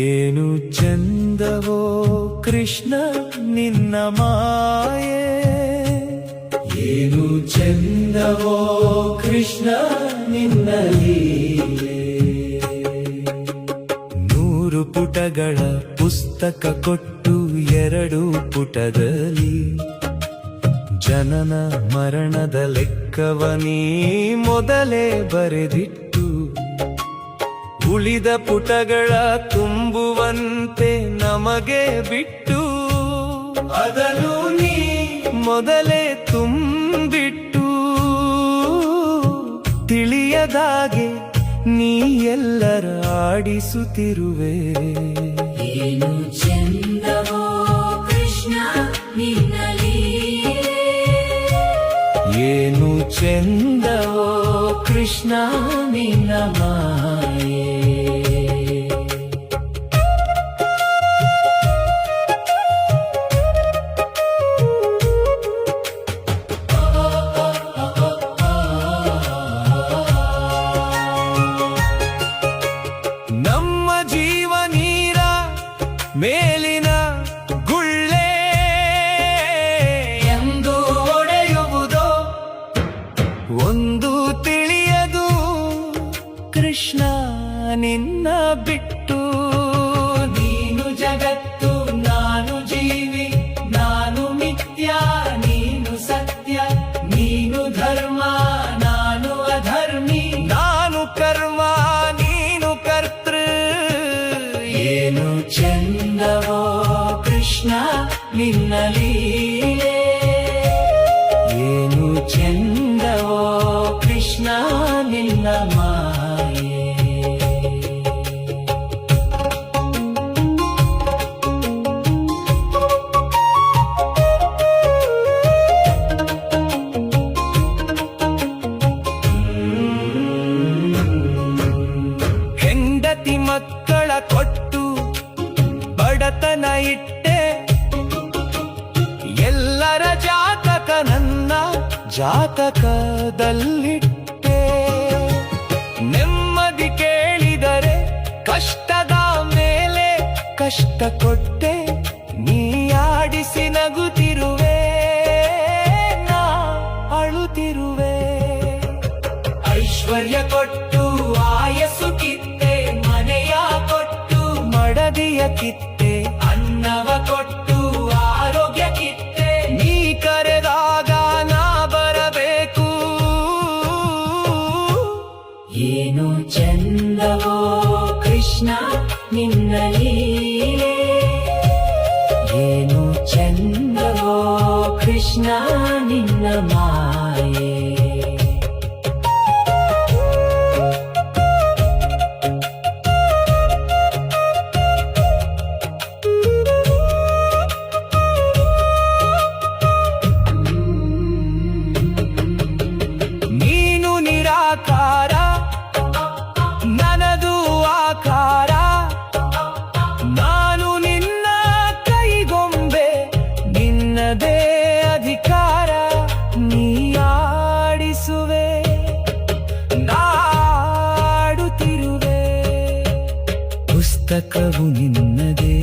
ಏನು ಚಂದವೋ ಕೃಷ್ಣ ನಿನ್ನ ಮಾಯೆ, ಏನು ಚಂದವೋ ಕೃಷ್ಣ ನಿನ್ನ ಲೀಲೆ. 100 ಪುಟಗಳ ಪುಸ್ತಕ ಕೊಟ್ಟು 2 ಪುಟದಲ್ಲಿ ಜನನ ಮರಣದ ಲೆಕ್ಕವನೀ ಮೊದಲೇ ಬರೆದಿಟ್ಟು, ಉಳಿದ ಪುಟಗಳ ತುಂಬುವಂತೆ ನಮಗೆ ಬಿಟ್ಟು, ಅದನ್ನು ನೀ ಮೊದಲೇ ತುಂಬಿಟ್ಟು, ತಿಳಿಯದಾಗೆ ನೀ ಎಲ್ಲರ ಆಡಿಸುತ್ತಿರುವೆ. ಏನು ಚಂದವೋ ಕೃಷ್ಣ ನಿನ್ನ ಲೀಲೆ, ಏನು ಚಂದವೋ ಕೃಷ್ಣ ನಿನ್ನ ಮಾಯೆ. ನಮ್ಮ ಜೀವ ನೀರ ಮೇಲಿನ ಗುಳ್ಳೆ ಎಂದು ಒಡೆಯುವುದೋ ಒಂದು ತಿಳಿಯದು ಕೃಷ್ಣ ನಿನ್ನ ಬಿಟ್ಟು. ನೀನು ಜಗತ್ತು ನಾನು ಜೀವಿ, ನಾನು ಮಿಥ್ಯ ನೀನು ಸತ್ಯ, ನೀನು ಧರ್ಮ ನಾನು ಅಧರ್ಮಿ, ನಾನು ಕರ್ಮ ನೀನು ಕರ್ತೃ. ಏನು ಚಂದವೋ ಕೃಷ್ಣ ನಿನ್ನ ಲೀಲೆ, ಏನು ಚಂದವೋ ಕೃಷ್ಣ ನಿನ್ನ ಮಾಯೆ. ಹೆಂಡತಿ ಮಕ್ಕಳ ಕೊಟ್ಟು ಬಡತನ ಇಟ್ಟೆ, ಎಲ್ಲರ ಜಾತಕ ನನ್ನ ಜಾತಕದಲ್ಲಿಟ್ಟೆ. ನೆಮ್ಮದಿ ಕೇಳಿದರೆ ಕಷ್ಟದ ಮೇಲೆ ಕಷ್ಟ ಕೊಟ್ಟೆ, ನೀ ಆಡಿಸಿ ನಗುತ್ತಿರುವೆ ನಾ ಅಳುತ್ತಿರುವೆ. ಐಶ್ವರ್ಯ ಕೊಟ್ಟು ಆಯಸ್ಸು ಕಿತ್ತೆ, ಮನೆಯ ಕೊಟ್ಟು ಮಡದಿಯ ಕಿತ್ತೆ, ಅನ್ನವ ಕೊಟ್ಟು ಆರೋಗ್ಯ ಕಿತ್ತೆ, ನೀ ಕರೆದಾಗ ನಾ ಬರಬೇಕು. ಏನು ಚಂದವೋ ಕೃಷ್ಣ ನಿನ್ನ ಲೀಲೆ, ಏನು ಚಂದವೋ ಕೃಷ್ಣ ನಿನ್ನ ಮಾಯೆ. ನೀನು ನಿರಾಕಾರ ನನದು ಆಕಾರ, ನಾನು ನಿನ್ನ ಕೈಗೊಂಬೆ ನಿನ್ನದೇ ಅಧಿಕಾರ. ನೀ ಆಡಿಸುವೆ ನಾಡುತ್ತಿರುವೆ, ಪುಸ್ತಕವು ನಿನ್ನದೇ